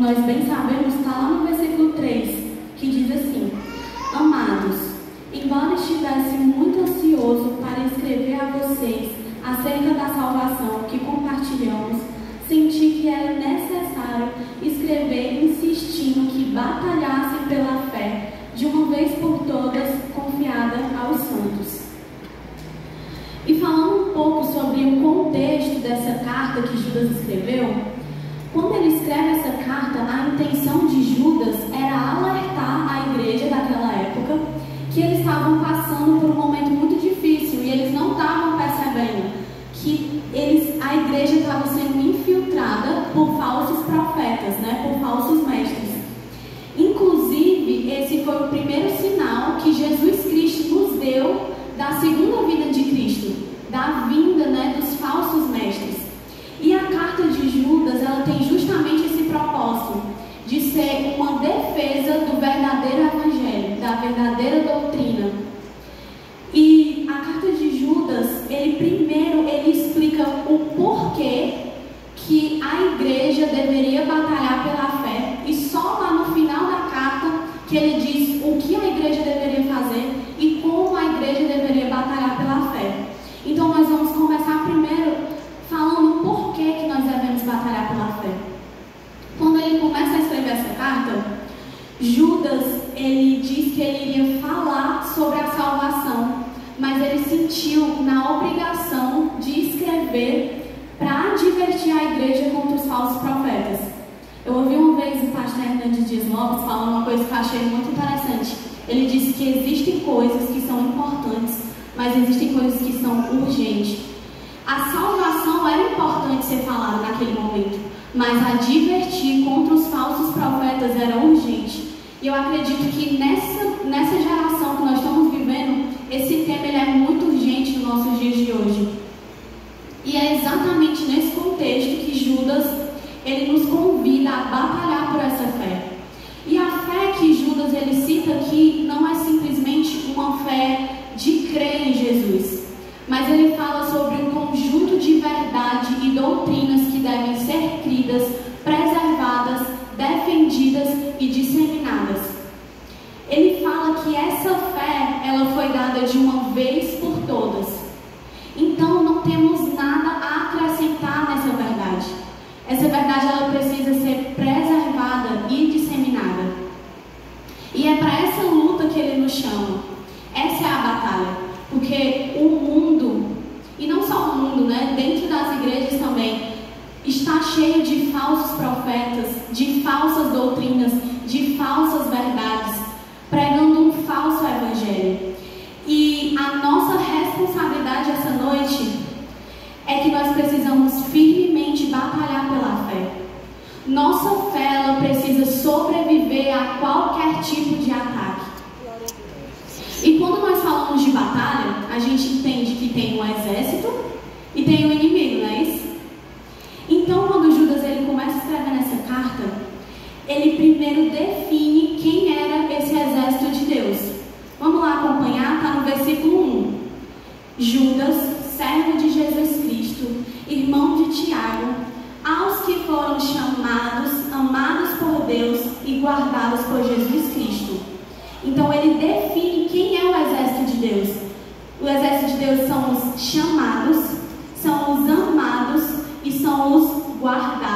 nós bem sabemos, está lá no versículo 3, que diz assim: Amados, embora estivesse muito ansioso para escrever a vocês acerca da salvação que compartilhamos, senti que era necessário escrever insistindo que batalhassem pela fé, de uma vez por todas, confiada aos santos. E falando um pouco sobre o contexto dessa carta que Judas escreveu, quando ele escreve essa carta, a intenção de Judas era alertar a igreja daquela época que eles estavam passando por um momento muito difícil e eles não estavam percebendo que a igreja estava sendo infiltrada por falsos profetas, por falsos mestres. Inclusive, esse foi o primeiro sinal que Jesus Cristo nos deu da segunda vinda de Cristo, da vinda dos falsos mestres. E a carta de Judas, ela tem justamente esse propósito de ser uma defesa do verdadeiro evangelho, da verdadeira doutrina. E a carta de Judas, ele explica o porquê que a igreja deveria batalhar pela fé, e só lá no final da carta que ele diz o que a igreja deveria fazer e como a igreja deveria batalhar pela fé. Então nós vamos começar primeiro falando o porquê que nós devemos batalhar pela fé. Quando ele começa a escrever essa carta, Judas, ele diz que ele iria falar sobre a salvação, mas ele sentiu na obrigação de escrever para advertir a igreja contra os falsos profetas. Eu ouvi uma vez o pastor Hernandes Dias Lopes falando uma coisa que eu achei muito interessante. Ele disse que existem coisas que são importantes, mas existem coisas que são urgentes. A salvação era importante ser falada naquele momento, mas advertir contra os falsos profetas era urgente. E eu acredito que nessa geração que nós estamos vivendo, esse tema ele é muito urgente nos nossos dias de hoje. E é exatamente nesse contexto que Judas ele nos convida a batalhar por essa fé. E a fé que Judas ele cita aqui não é simplesmente uma fé de crer em Jesus, mas ele fala sobre um conjunto de verdade e doutrinas que devem ser cridas, preservadas, defendidas e disseminadas. Ele fala que essa fé, ela foi dada de uma vez por todas. Então não temos nada a acrescentar nessa verdade. Essa verdade ela precisa ser preservada e disseminada. E é para essa luta que ele nos chama. Essa é a batalha. Porque o mundo, e não só o mundo, dentro das igrejas também, está cheio de falsos profetas, de falsas doutrinas, de falsas verdades, pregando um falso evangelho. E a nossa responsabilidade essa noite é que nós precisamos firmemente batalhar pela fé. Nossa fé ela precisa sobreviver a qualquer tipo de ataque. E quando nós falamos de batalha, a gente entende que tem um exército e tem um inimigo, não é isso? Então, quando Judas ele começa a escrever nessa carta, ele primeiro define quem era esse exército de Deus. Vamos lá acompanhar, está no versículo 1. Judas, servo de Jesus Cristo, irmão de Tiago, aos que foram chamados, amados por Deus e guardados por Jesus Cristo. Então ele define quem é o exército de Deus. O exército de Deus são os chamados, são os amados e são os guardados.